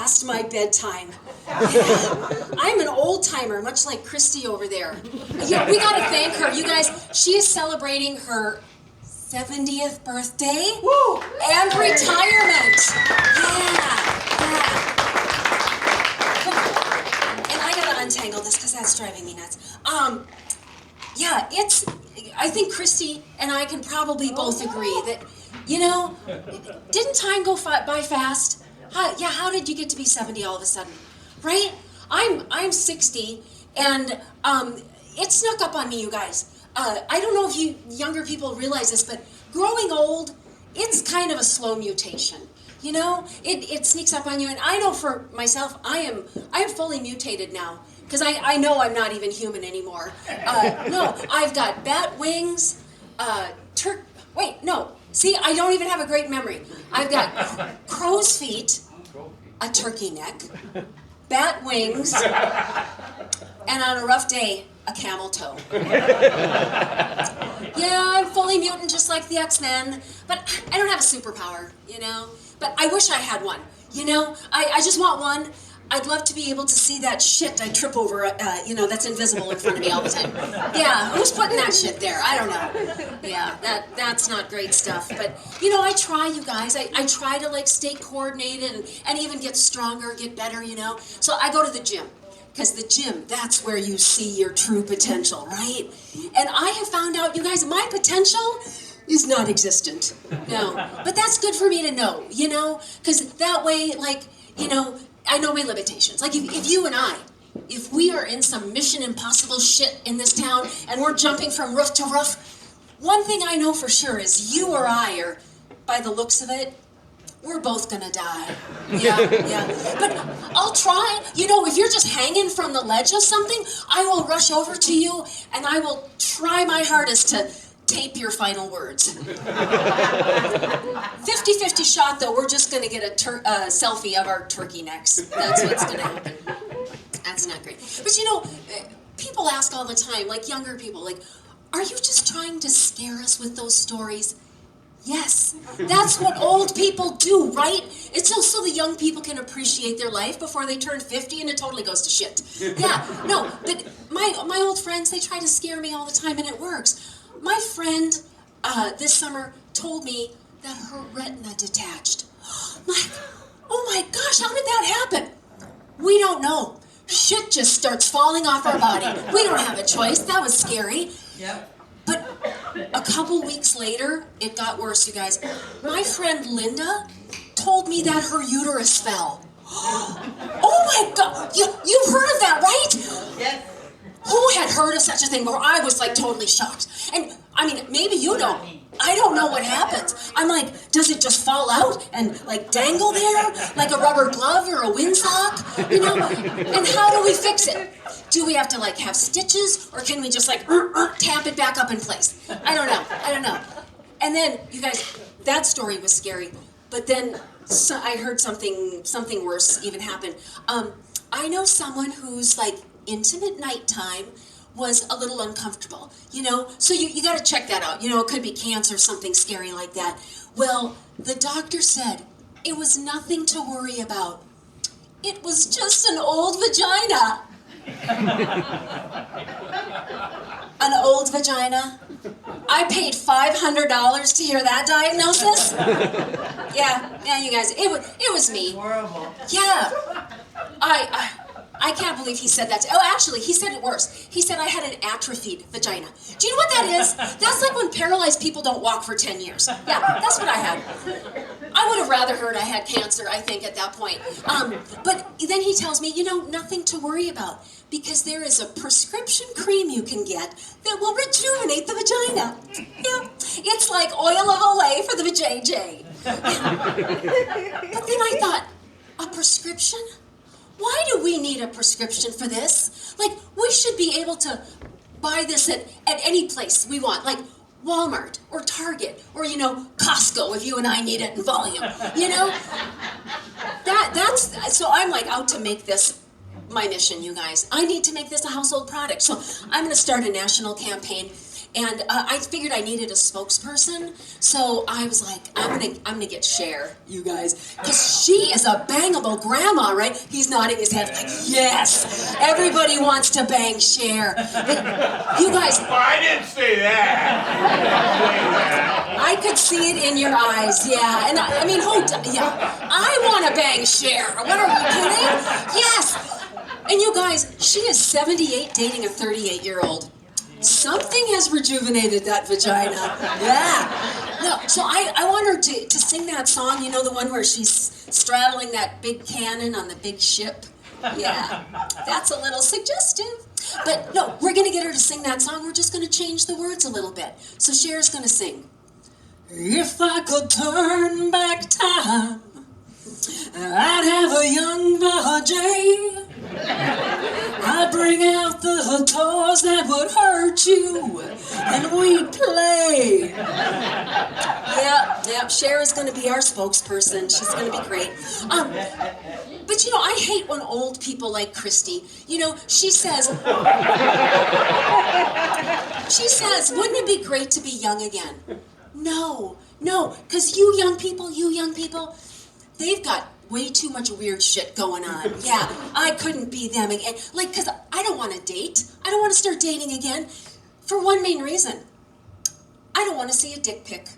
past my bedtime. Yeah. I'm an old timer, much like Christy over there. Yeah, we gotta thank her. You guys, she is celebrating her 70th birthday. Woo! And retirement. Yeah. And I gotta untangle this because that's driving me nuts. Yeah, I think Christy and I can probably both agree that, didn't time go by fast? How did you get to be 70 all of a sudden, right? I'm 60, and it snuck up on me, you guys. I don't know if you younger people realize this, but growing old, it's kind of a slow mutation. It sneaks up on you, and I know for myself, I am fully mutated now, because I know I'm not even human anymore. No, I've got bat wings, see, I don't even have a great memory. I've got crow's feet, a turkey neck, bat wings, and on a rough day, a camel toe. Yeah, I'm fully mutant just like the X-Men, but I don't have a superpower, But I wish I had one, I just want one. I'd love to be able to see that shit I trip over, that's invisible in front of me all the time. Yeah, who's putting that shit there? I don't know. Yeah, that's not great stuff. But, I try, you guys. I try to, stay coordinated and even get stronger, get better, So I go to the gym. Because the gym, that's where you see your true potential, right? And I have found out, you guys, my potential is non-existent. No. But that's good for me to know, Because that way, I know my limitations. Like, if you and if we are in some Mission Impossible shit in this town, and we're jumping from roof to roof, one thing I know for sure is you or I are, by the looks of it, we're both gonna die. Yeah. But I'll try. If you're just hanging from the ledge of something, I will rush over to you, and I will try my hardest to tape your final words. 50-50 shot, though, we're just going to get a selfie of our turkey necks. That's what's going to happen. That's not great. But people ask all the time, younger people, are you just trying to scare us with those stories? Yes, that's what old people do, right? It's so the young people can appreciate their life before they turn 50 and it totally goes to shit. Yeah, no, but my old friends, they try to scare me all the time, and it works. My friend this summer told me that her retina detached. Oh my gosh, how did that happen? We don't know. Shit just starts falling off our body. We don't have a choice. That was scary. Yep. But a couple weeks later, it got worse, you guys. My friend Linda told me that her uterus fell. Oh my God, you've heard of that, right? Yes. Who had heard of such a thing before? I was totally shocked. And maybe you don't. I don't know what happens. I'm like, does it just fall out and dangle there like a rubber glove or a windsock? And how do we fix it? Do we have to have stitches, or can we just tap it back up in place? I don't know. And then, you guys, that story was scary. But then I heard something worse even happen. I know someone who's intimate nighttime was a little uncomfortable, so you got to check that out. It could be cancer, something scary like that. Well, the doctor said it was nothing to worry about. It was just an old vagina. An old vagina? I paid $500 to hear that diagnosis? Yeah, you guys, it was me. Horrible. Yeah. I can't believe he said that. Oh, actually, he said it worse. He said I had an atrophied vagina. Do you know what that is? That's like when paralyzed people don't walk for 10 years. Yeah, that's what I had. I would have rather heard I had cancer, I think, at that point. But then he tells me, nothing to worry about, because there is a prescription cream you can get that will rejuvenate the vagina. Yeah, it's like oil of Olay for the vajayjay. But then I thought, a prescription? Why do we need a prescription for this? We should be able to buy this at any place we want, like Walmart or Target or, Costco if you and I need it in volume, So I'm out to make this my mission, you guys. I need to make this a household product. So I'm going to start a national campaign. and I figured I needed a spokesperson, so I was like, I'm gonna get Cher, you guys, because she is a bangable grandma, right? He's nodding his head like, yes, everybody wants to bang Cher. But you guys, I didn't say that. I could see it in your eyes, yeah. And I mean, I want to bang Cher. What are you kidding? Yes. And you guys, she is 78 dating a 38-year-old. Something has rejuvenated that vagina. Yeah. No, so I want her to sing that song, you know, the one where she's straddling that big cannon on the big ship? Yeah. That's a little suggestive. But no, we're going to get her to sing that song. We're just going to change the words a little bit. So Cher's going to sing. If I could turn back time, I'd have a young Vajay. I'd bring out the toys that would hurt you, and we'd play. Yep, Cher is going to be our spokesperson. She's going to be great. But you know, I hate when old people like Christy, you know, she says, wouldn't it be great to be young again? No, because you young people, they've got way too much weird shit going on. Yeah, I couldn't be them again. Like, because I don't want to date. I don't want to start dating again for one main reason. I don't want to see a dick pic.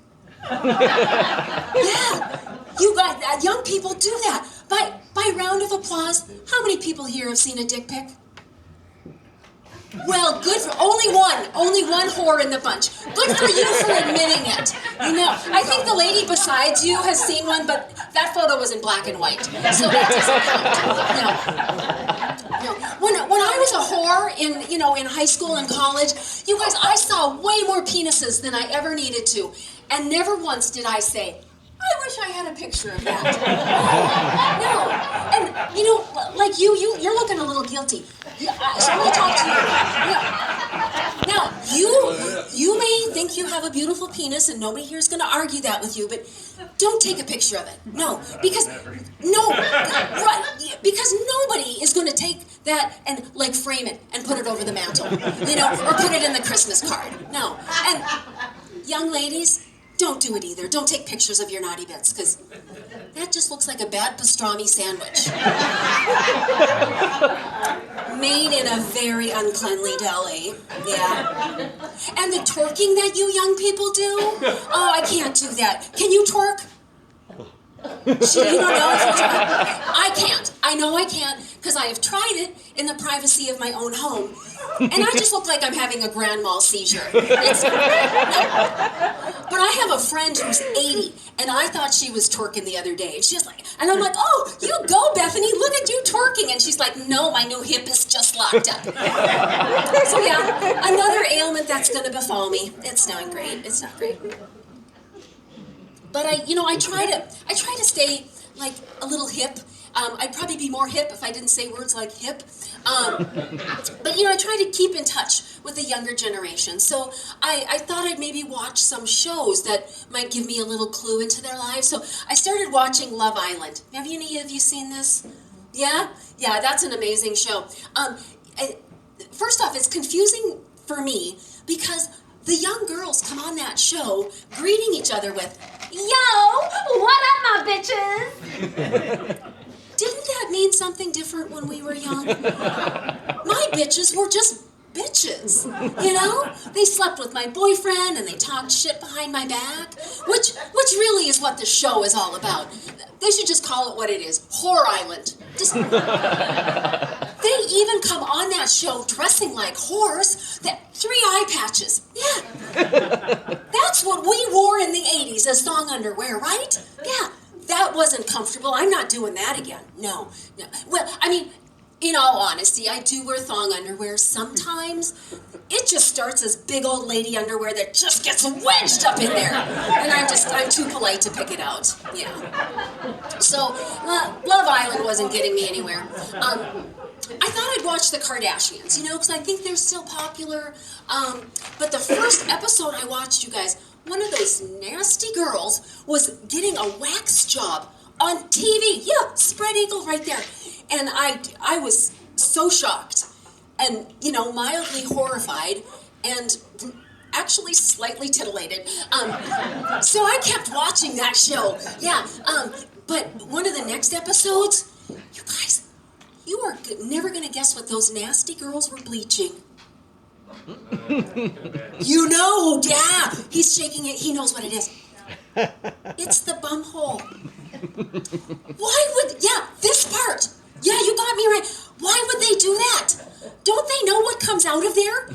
Yeah, you guys, young people do that. By round of applause, how many people here have seen a dick pic? Well, good for only one whore in the bunch. Good for you for admitting it. You know, I think the lady besides you has seen one, but that photo was in black and white, so that doesn't count. No. When I was a whore in high school and college, you guys, I saw way more penises than I ever needed to, and never once did I say, I wish I had a picture of that. No. And, you know, like you're looking a little guilty. So I'm going to talk to you. Now, you may think you have a beautiful penis, and nobody here is going to argue that with you, but don't take a picture of it. No, because nobody is going to take that and, like, frame it and put it over the mantle, you know, or put it in the Christmas card. No. And young ladies, don't do it either. Don't take pictures of your naughty bits, because that just looks like a bad pastrami sandwich. Made in a very uncleanly deli. Yeah. And the twerking that you young people do? Oh, I can't do that. Can you twerk? You don't know if you twerk? I can't. I know I can't, because I have tried it in the privacy of my own home. And I just look like I'm having a grand mal seizure. But I have a friend who's 80, and I thought she was twerking the other day. And she's like, and I'm like, oh, you go, Bethany, look at you twerking. And she's like, no, my new hip is just locked up. So yeah, another ailment that's going to befall me. It's not great. It's not great. But I try to stay like a little hip. I'd probably be more hip if I didn't say words like hip. But, I try to keep in touch with the younger generation. So I thought I'd maybe watch some shows that might give me a little clue into their lives. So I started watching Love Island. Have any of you seen this? Yeah? Yeah, that's an amazing show. First off, it's confusing for me because the young girls come on that show greeting each other with, yo, what up, my bitches? Didn't that mean something different when we were young? My bitches were just bitches, They slept with my boyfriend and they talked shit behind my back, which really is what the show is all about. They should just call it what it is, Whore Island. They even come on that show dressing like whores, 3 eye patches. Yeah. That's what we wore in the 80s as thong underwear, right? Yeah. That wasn't comfortable. I'm not doing that again. No. Well, I mean, in all honesty, I do wear thong underwear sometimes. It just starts as big old lady underwear that just gets wedged up in there. And I'm too polite to pick it out. Yeah. So, Love Island wasn't getting me anywhere. I thought I'd watch the Kardashians, because I think they're still popular. But the first episode I watched, you guys, one of those nasty girls was getting a wax job on TV. Yeah, spread eagle right there. And I was so shocked and, mildly horrified. And actually slightly titillated. So I kept watching that show. Yeah, but one of the next episodes, you guys, you are never gonna guess what those nasty girls were bleaching. You know, yeah. He's shaking it. He knows what it is. It's the bum hole. This part. Yeah, you got me right. Why would they do that? Don't they know what comes out of there?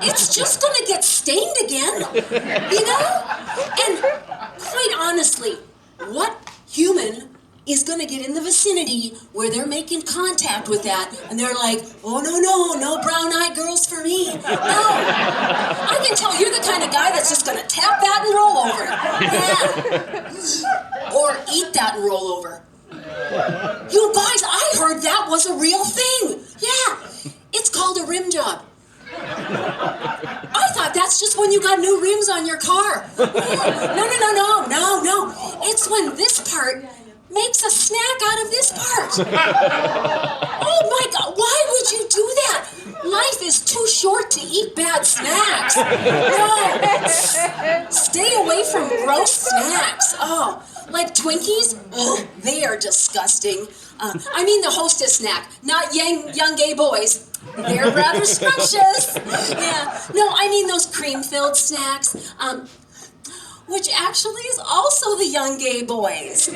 It's just gonna get stained again, you know? And quite honestly, what human is gonna get in the vicinity where they're making contact with that and they're like, oh no brown-eyed girls for me. No, I can tell you're the kind of guy that's just gonna tap that and roll over. Yeah. Or eat that and roll over. You guys, I heard that was a real thing. Yeah, it's called a rim job. I thought that's just when you got new rims on your car. No. It's when this part makes a snack out of this part. Oh my God, why would you do that? Life is too short to eat bad snacks. No, stay away from gross snacks. Oh, like Twinkies? Ugh, they are disgusting. I mean the hostess snack, not young gay boys. They're rather scrumptious. Yeah, no, I mean those cream-filled snacks. Which actually is also the young gay boys.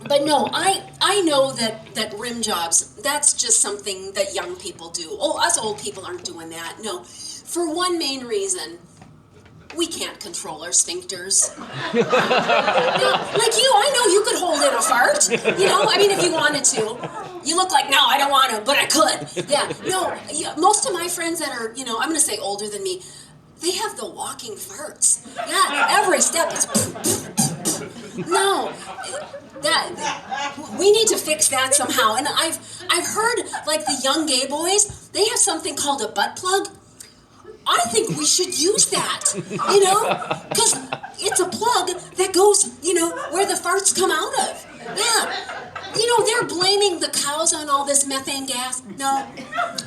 But no, I know that rim jobs, that's just something that young people do. Oh, us old people aren't doing that. No, for one main reason, we can't control our sphincters. Now, like you, I know you could hold in a fart. You know, I mean, if you wanted to. You look like, no, I don't want to, but I could. Yeah, no, most of my friends that are, I'm going to say older than me, they have the walking farts. Yeah, every step is... No, we need to fix that somehow. And I've heard, like, the young gay boys, they have something called a butt plug. I think we should use that, because it's a plug that goes, where the farts come out of. Yeah. They're blaming the cows on all this methane gas. No,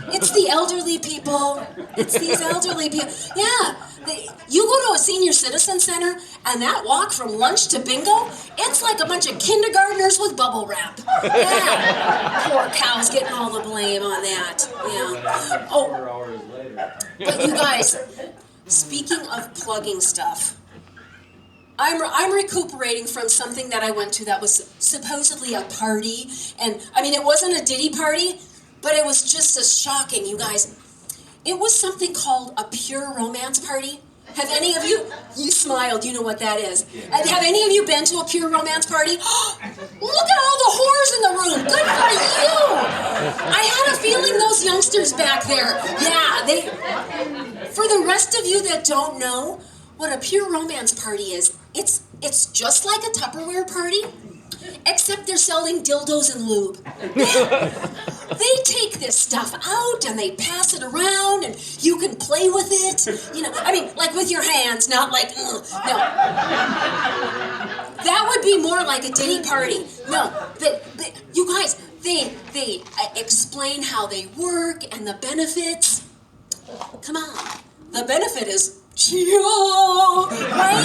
it's the elderly people. It's these elderly people. Yeah, you go to a senior citizen center, and that walk from lunch to bingo, it's like a bunch of kindergartners with bubble wrap. Yeah, poor cows getting all the blame on that. Yeah. Oh, but you guys, speaking of plugging stuff, I'm recuperating from something that I went to that was supposedly a party, and I mean it wasn't a Diddy party, but it was just as shocking, you guys. It was something called a pure romance party. Have any of you smiled, you know what that is. Have any of you been to a pure romance party? Look at all the whores in the room. Good for you. I had a feeling those youngsters back there. Yeah, for the rest of you that don't know what a pure romance party is, it's just like a Tupperware party, except they're selling dildos and lube. They take this stuff out and they pass it around and you can play with it. I mean, like with your hands, not like, no. That would be more like a Diddy party. No, you guys, they explain how they work and the benefits. Come on, the benefit is right?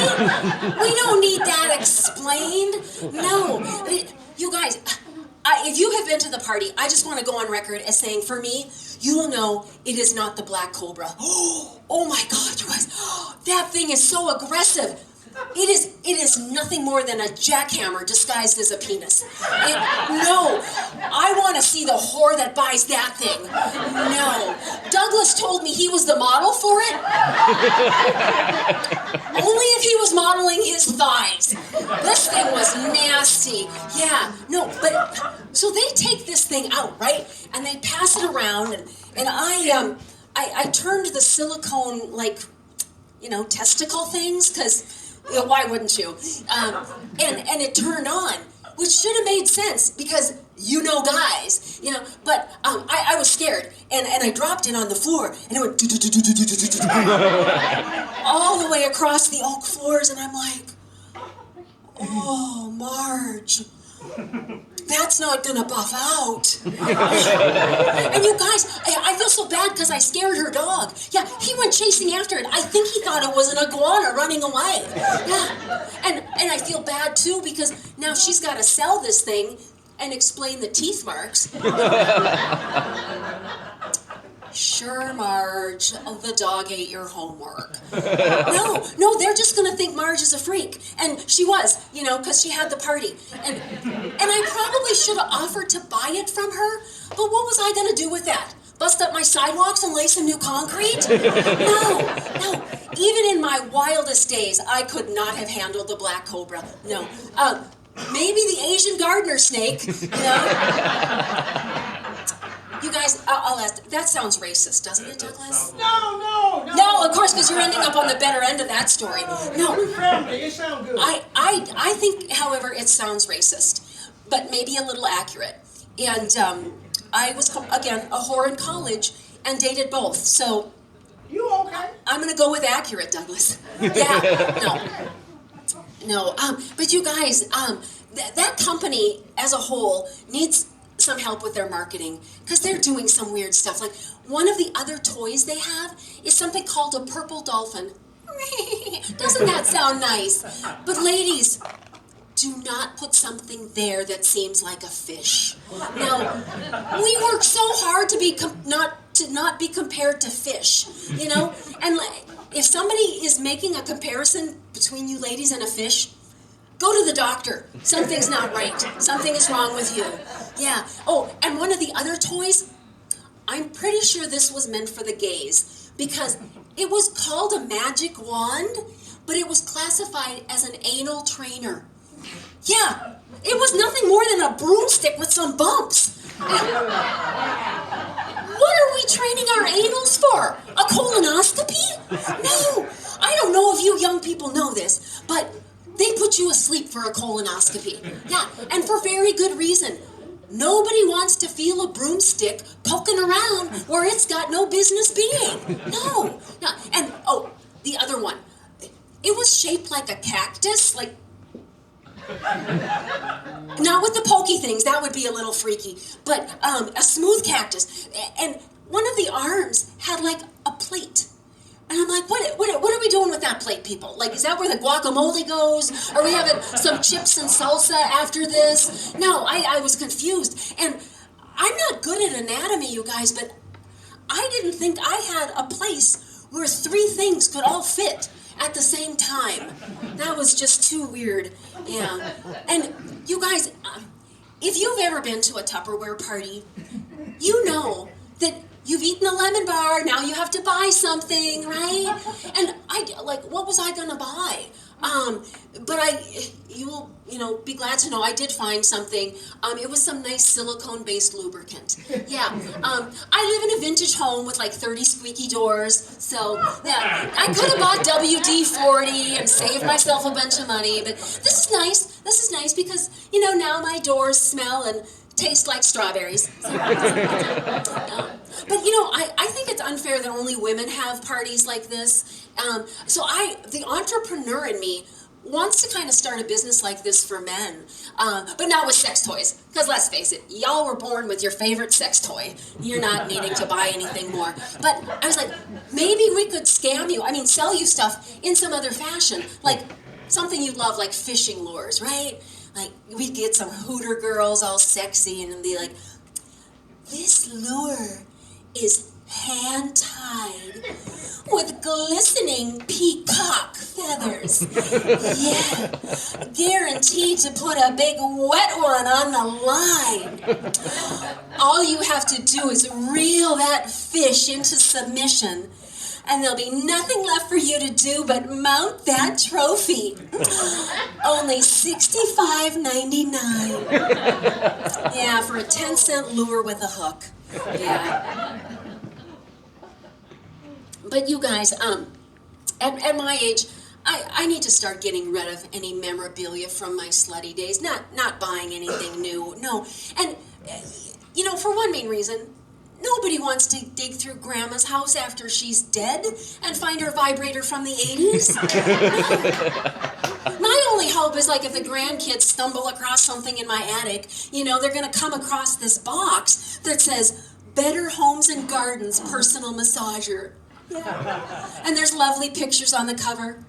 We don't need that explained. No. You guys, if you have been to the party, I just want to go on record as saying, for me, you will know it is not the Black Cobra. Oh my God, you guys. That thing is so aggressive. It is nothing more than a jackhammer disguised as a penis. No, I want to see the whore that buys that thing. No. Douglas told me he was the model for it. Only if he was modeling his thighs. This thing was nasty. Yeah, no, but, so they take this thing out, right? And they pass it around, and I turned the silicone, testicle things, because... why wouldn't you? And it turned on, which should have made sense because guys, but I was scared and I dropped it on the floor and it went all the way across the oak floors and I'm like, oh, Marge. that's not gonna buff out. And you guys, I feel so bad because I scared her dog. Yeah, he went chasing after it. I think he thought it was an iguana running away. Yeah, and I feel bad too because now she's got to sell this thing and explain the teeth marks. Sure, Marge, the dog ate your homework. No, they're just gonna think Marge is a freak. And she was, because she had the party. And I probably should have offered to buy it from her, but what was I gonna do with that? Bust up my sidewalks and lay some new concrete? No. Even in my wildest days, I could not have handled the black cobra. No. Maybe the Asian gardener snake, You guys, I'll ask, that sounds racist, doesn't it, Douglas? No. No, of course, because you're ending up on the better end of that story. No. We're family. It sounds good. I think, however, it sounds racist, but maybe a little accurate. And I was, again, a whore in college and dated both, so... You okay? I'm going to go with accurate, Douglas. Yeah, no, but you guys, that company as a whole needs some help with their marketing because they're doing some weird stuff. Like one of the other toys they have is something called a purple dolphin. Doesn't that sound nice? But ladies, do not put something there that seems like a fish. Now, we work so hard to be not be compared to fish, And if somebody is making a comparison between you ladies and a fish, go to the doctor. Something's not right. Something is wrong with you. Yeah. Oh, and one of the other toys, I'm pretty sure this was meant for the gays because it was called a magic wand, but it was classified as an anal trainer. Yeah, it was nothing more than a broomstick with some bumps. What are we training our anals for? A colonoscopy? No, I don't know if you young people know this, but they put you asleep for a colonoscopy. Yeah, and for very good reason. Nobody wants to feel a broomstick poking around where it's got no business being. No. And, the other one. It was shaped like a cactus, like... Not with the pokey things, that would be a little freaky. But a smooth cactus. And one of the arms had like a plate. And I'm like, what are we doing with that plate, people? Like, is that where the guacamole goes? Are we having some chips and salsa after this? No, I was confused. And I'm not good at anatomy, you guys, but I didn't think I had a place where three things could all fit at the same time. That was just too weird. Yeah. And you guys, if you've ever been to a Tupperware party, you know that you've eaten a lemon bar, now you have to buy something, right? And what was I gonna buy? But you will, be glad to know I did find something. It was some nice silicone-based lubricant. Yeah. I live in a vintage home with like 30 squeaky doors, so yeah, I could have bought WD-40 and saved myself a bunch of money, but this is nice. This is nice because, now my doors smell and taste like strawberries. But I think it's unfair that only women have parties like this. So the entrepreneur in me wants to kind of start a business like this for men, but not with sex toys. Because let's face it, y'all were born with your favorite sex toy. You're not needing to buy anything more. But I was like, maybe we could scam you. Sell you stuff in some other fashion, like something you love, like fishing lures, right? Like we'd get some hooter girls all sexy and be like, this lure is hand-tied with glistening peacock feathers. Yeah, guaranteed to put a big wet one on the line. All you have to do is reel that fish into submission, and there'll be nothing left for you to do but mount that trophy. Only $65.99. Yeah, for a 10-cent lure with a hook. Yeah. But you guys, at my age, I need to start getting rid of any memorabilia from my slutty days. Not buying anything new, no. And, for one main reason, nobody wants to dig through Grandma's house after she's dead and find her vibrator from the 80s. My only hope is like if the grandkids stumble across something in my attic, they're going to come across this box that says, Better Homes and Gardens Personal Massager. Yeah. And there's lovely pictures on the cover.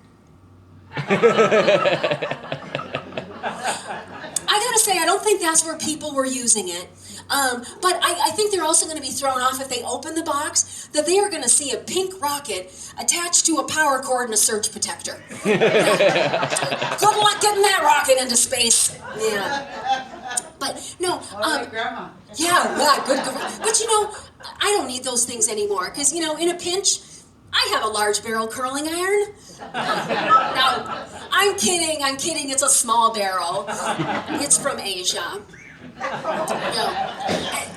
I gotta say, I don't think that's where people were using it. But I think they're also going to be thrown off if they open the box, that they are going to see a pink rocket attached to a power cord and a surge protector. Yeah. Good luck getting that rocket into space. Yeah. But no, Grandma. yeah, good. But I don't need those things anymore because in a pinch, I have a large barrel curling iron. No, I'm kidding. It's a small barrel. It's from Asia.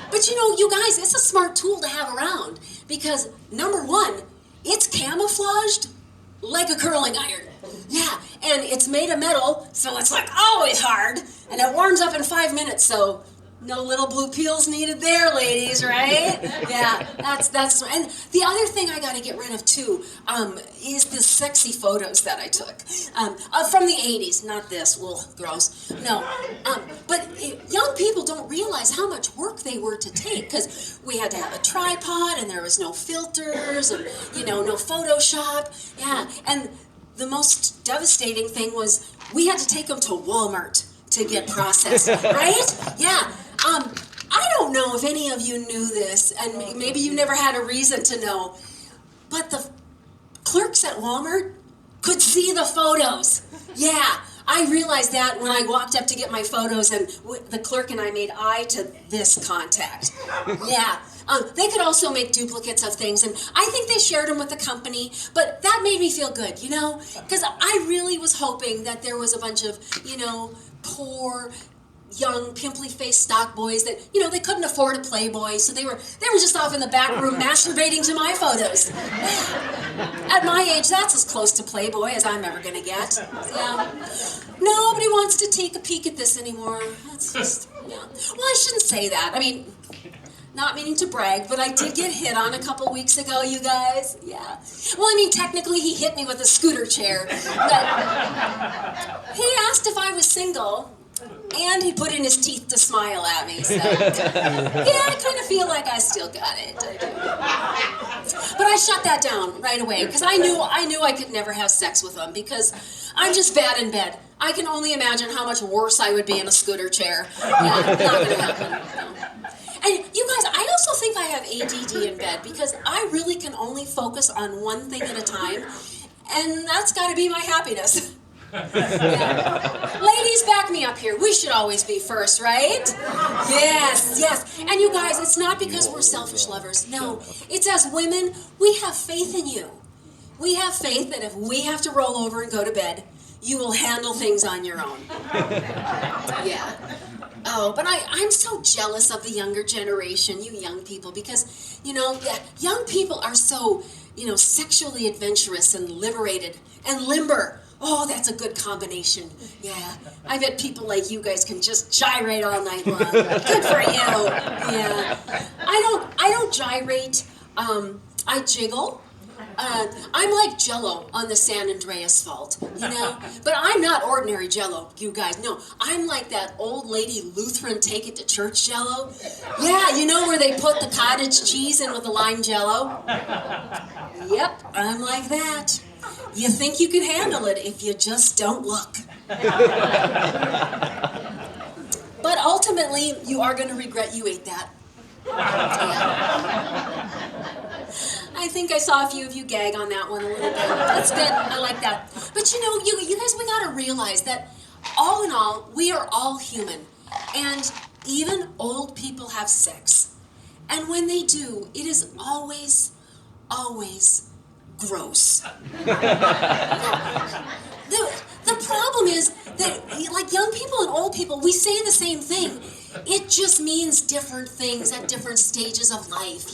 But you guys, it's a smart tool to have around because number one, it's camouflaged like a curling iron. Yeah, and it's made of metal, so it's like always hard, and it warms up in 5 minutes, so no little blue peels needed there, ladies, right? Yeah, that's and the other thing I gotta get rid of too is the sexy photos that I took from the 80s. Not this, gross. No, but young people don't realize how much work they were to take because we had to have a tripod and there was no filters and no Photoshop. Yeah, and the most devastating thing was we had to take them to Walmart to get processed, right? Yeah. I don't know if any of you knew this, and maybe you never had a reason to know, but the clerks at Walmart could see the photos. Yeah, I realized that when I walked up to get my photos, and the clerk and I made eye to this contact. Yeah. They could also make duplicates of things, and I think they shared them with the company, but that made me feel good, because I really was hoping that there was a bunch of, poor, young, pimply-faced stock boys that, they couldn't afford a Playboy, so they were just off in the back room masturbating to my photos. At my age, that's as close to Playboy as I'm ever gonna get. Yeah. Nobody wants to take a peek at this anymore. That's just, yeah. Well, I shouldn't say that. I mean, not meaning to brag, but I did get hit on a couple weeks ago, you guys. Yeah. Well, technically he hit me with a scooter chair. But he asked if I was single, and he put in his teeth to smile at me. So, yeah, I kind of feel like I still got it. I do. But I shut that down right away because I knew I could never have sex with him because I'm just bad in bed. I can only imagine how much worse I would be in a scooter chair. Yeah, not gonna happen. No. And you guys, I also think I have ADD in bed because I really can only focus on one thing at a time, and that's got to be my happiness. Yeah. Ladies, back me up here. We should always be first, right? Yes. And you guys, it's not because we're selfish lovers. No, it's as women, we have faith in you. We have faith that if we have to roll over and go to bed, you will handle things on your own. Yeah. Oh, but I'm so jealous of the younger generation, you young people, because, young people are so, sexually adventurous and liberated and limber. Oh, that's a good combination. Yeah. I bet people like you guys can just gyrate all night long. Good for you. Yeah. I don't gyrate. I jiggle. I'm like Jell-O on the San Andreas fault, But I'm not ordinary Jell-O, you guys. No, I'm like that old lady Lutheran take it to church Jell-O. Yeah, where they put the cottage cheese in with the lime Jell-O? Yep, I'm like that. You think you can handle it if you just don't look. But ultimately, you are going to regret you ate that. Yeah. I think I saw a few of you gag on that one a little bit. That's good. I like that. But you guys, we got to realize that all in all, we are all human. And even old people have sex. And when they do, it is always gross. The problem is that, like young people and old people, we say the same thing. It just means different things at different stages of life,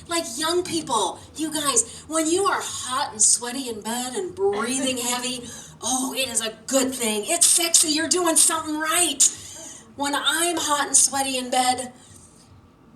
Like young people, you guys, when you are hot and sweaty in bed and breathing heavy, oh, it is a good thing. It's sexy. You're doing something right. When I'm hot and sweaty in bed,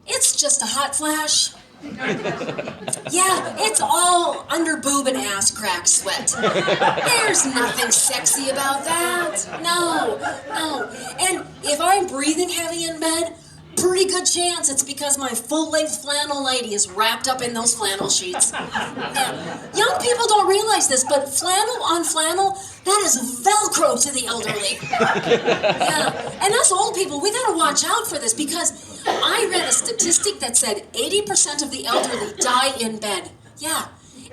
it's just a hot flash. Yeah, it's all under boob and ass crack sweat. There's nothing sexy about that. No, no. And if I'm breathing heavy in bed, pretty good chance it's because my full-length flannel lady is wrapped up in those flannel sheets. Yeah. Young people don't realize this, but flannel on flannel, that is Velcro to the elderly. Yeah. And us old people, we gotta watch out for this because I read a statistic that said 80% of the elderly die in bed. Yeah.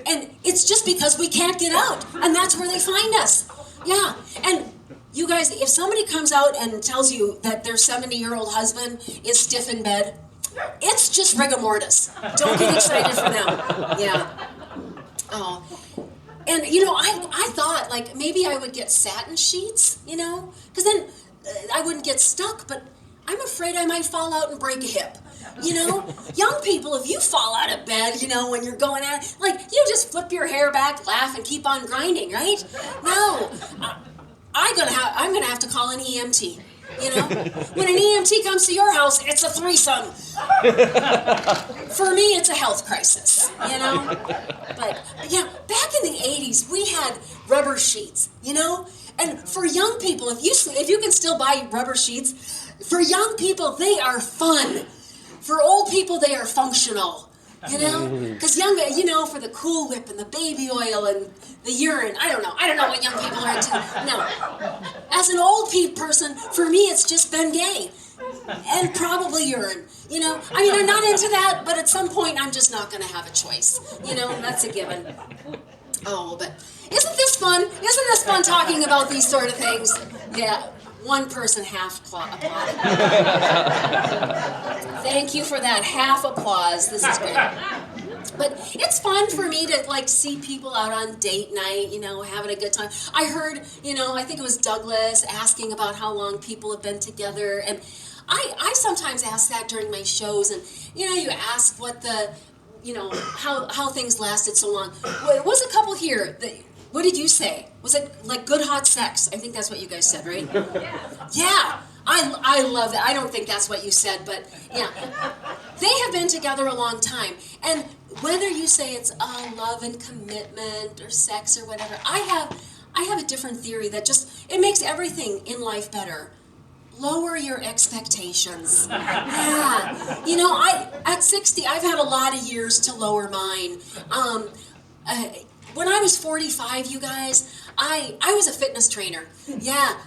And it's just because we can't get out, and that's where they find us. Yeah. And you guys, if somebody comes out and tells you that their 70-year-old husband is stiff in bed, it's just rigor mortis. Don't get excited for them. Yeah. Oh. And, I thought, like, maybe I would get satin sheets, because then I wouldn't get stuck, but I'm afraid I might fall out and break a hip. Young people, if you fall out of bed, when you're going at it, like, you just flip your hair back, laugh, and keep on grinding, right? No. I'm gonna have to call an EMT. When an EMT comes to your house, it's a threesome. For me, it's a health crisis. But yeah, back in the '80s, we had rubber sheets. And for young people, if you can still buy rubber sheets, for young people they are fun. For old people, they are functional. Because for the Cool Whip and the baby oil and the urine, I don't know what young people are into. No. As an old person, for me, it's just been gay. And probably urine. I'm not into that, but at some point, I'm just not going to have a choice. That's a given. Oh, but isn't this fun? Isn't this fun talking about these sort of things? Yeah. One person half applauded. Thank you for that half applause. This is good. But it's fun for me to see people out on date night, having a good time. I heard, I think it was Douglas asking about how long people have been together, and I sometimes ask that during my shows, and you ask what the, how things lasted so long. Well, there was a couple here that. What did you say? Was it like good hot sex? I think that's what you guys said, right? Yeah. I love that. I don't think that's what you said, but yeah. They have been together a long time. And whether you say it's love and commitment or sex or whatever, I have a different theory that it makes everything in life better. Lower your expectations. Yeah. At 60, I've had a lot of years to lower mine. When I was 45, you guys, I was a fitness trainer. Yeah,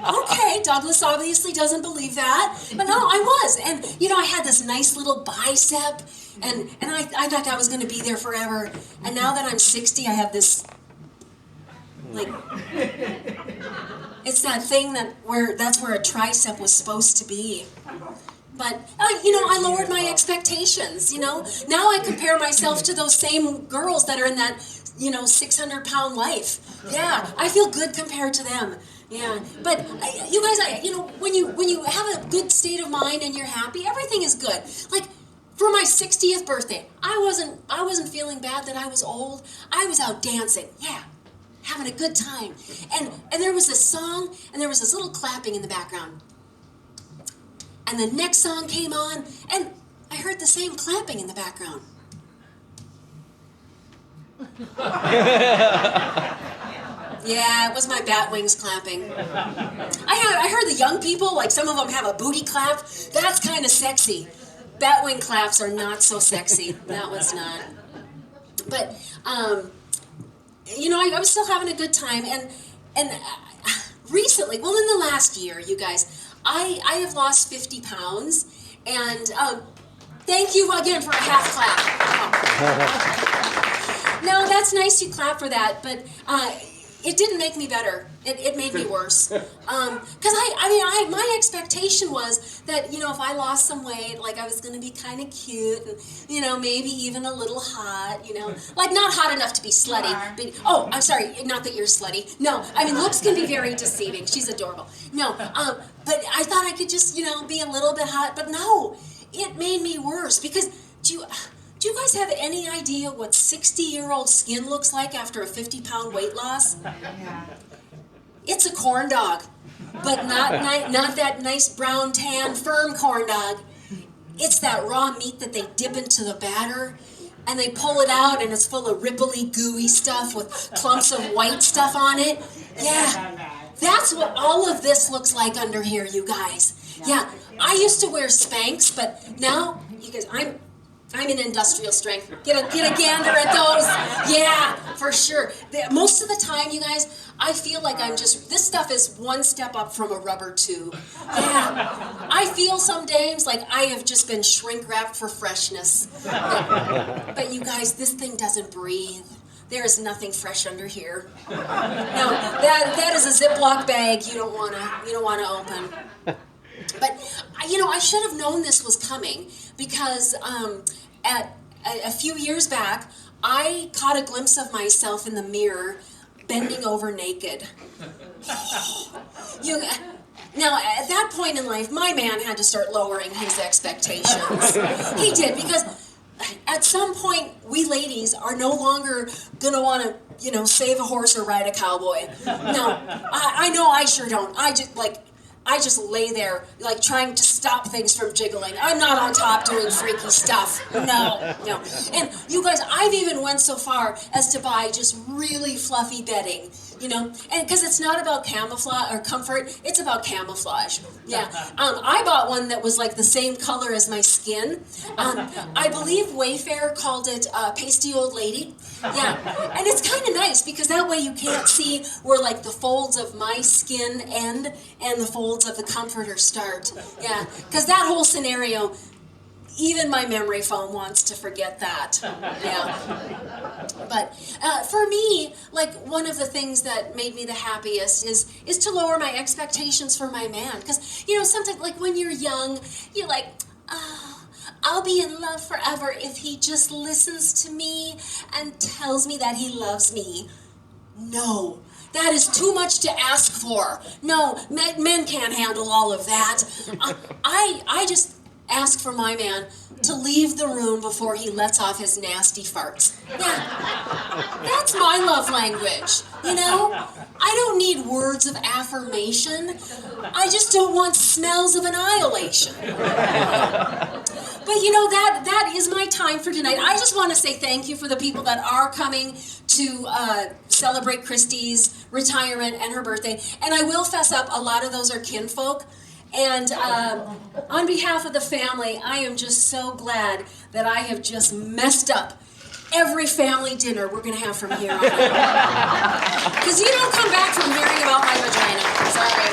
Okay, Douglas obviously doesn't believe that, but no, I was. And, I had this nice little bicep, and I thought that was going to be there forever. And now that I'm 60, I have this, it's that thing that's where a tricep was supposed to be. But, I lowered my expectations, Now I compare myself to those same girls that are in that, 600-pound life. Yeah, I feel good compared to them. Yeah, but you guys, when you have a good state of mind and you're happy, everything is good. Like, for my 60th birthday, I wasn't feeling bad that I was old. I was out dancing. Yeah, having a good time. And there was this song, and there was this little clapping in the background. And the next song came on, and I heard the same clapping in the background. Yeah, it was my bat wings clapping. I heard the young people, some of them have a booty clap. That's kind of sexy. Bat wing claps are not so sexy. That was not. But, I was still having a good time. And recently, in the last year, you guys, I have lost 50 pounds, and thank you again for a half clap. No, that's nice you clap for that, but it didn't make me better. It made me worse. Because my expectation was that, if I lost some weight, I was going to be kind of cute and, maybe even a little hot, not hot enough to be slutty. But, I'm sorry, not that you're slutty. No, looks can be very deceiving. She's adorable. No, but I thought I could just, be a little bit hot. But no, it made me worse because do you guys have any idea what 60-year-old skin looks like after a 50-pound weight loss? Yeah. It's a corn dog. but not that nice brown tan firm corn dog. It's that raw meat that they dip into the batter, and they pull it out, and it's full of ripply, gooey stuff with clumps of white stuff on it. Yeah, that's what all of this looks like under here, you guys. Yeah, I used to wear Spanx, but now, you guys, I'm in industrial strength. Get a gander at those. Yeah, for sure. Most of the time, you guys, I feel like this stuff is one step up from a rubber tube. Yeah. I feel some days like I have just been shrink wrapped for freshness. But you guys, this thing doesn't breathe. There is nothing fresh under here. No, that is a Ziploc bag you don't wanna open. But I should have known this was coming because at a few years back, I caught a glimpse of myself in the mirror, bending over naked. Now, at that point in life, my man had to start lowering his expectations. He did, because at some point, we ladies are no longer gonna want to, save a horse or ride a cowboy. No, I know I sure don't. I just lay there, trying to stop things from jiggling. I'm not on top doing freaky stuff. No. And you guys, I've even went so far as to buy just really fluffy bedding, and because it's not about camouflage or comfort, it's about camouflage. Yeah. I bought one that was like the same color as my skin. I believe Wayfair called it Pasty Old Lady. Yeah. And it's kind of nice because that way you can't see where the folds of my skin end and the folds of the comforter start. Yeah, because that whole scenario, even my memory foam wants to forget that. Yeah. But for me, one of the things that made me the happiest is to lower my expectations for my man. Because, sometimes, when you're young, you're like, oh, I'll be in love forever if he just listens to me and tells me that he loves me. No. That is too much to ask for. No, men can't handle all of that. I just ask for my man to leave the room before he lets off his nasty farts. Yeah, that's my love language, I don't need words of affirmation. I just don't want smells of annihilation. But that is my time for tonight. I just want to say thank you for the people that are coming to celebrate Christy's retirement and her birthday. And I will fess up, a lot of those are kinfolk. And on behalf of the family, I am just so glad that I have just messed up every family dinner we're going to have from here on out. Because you don't come back from hearing about my vagina. Sorry.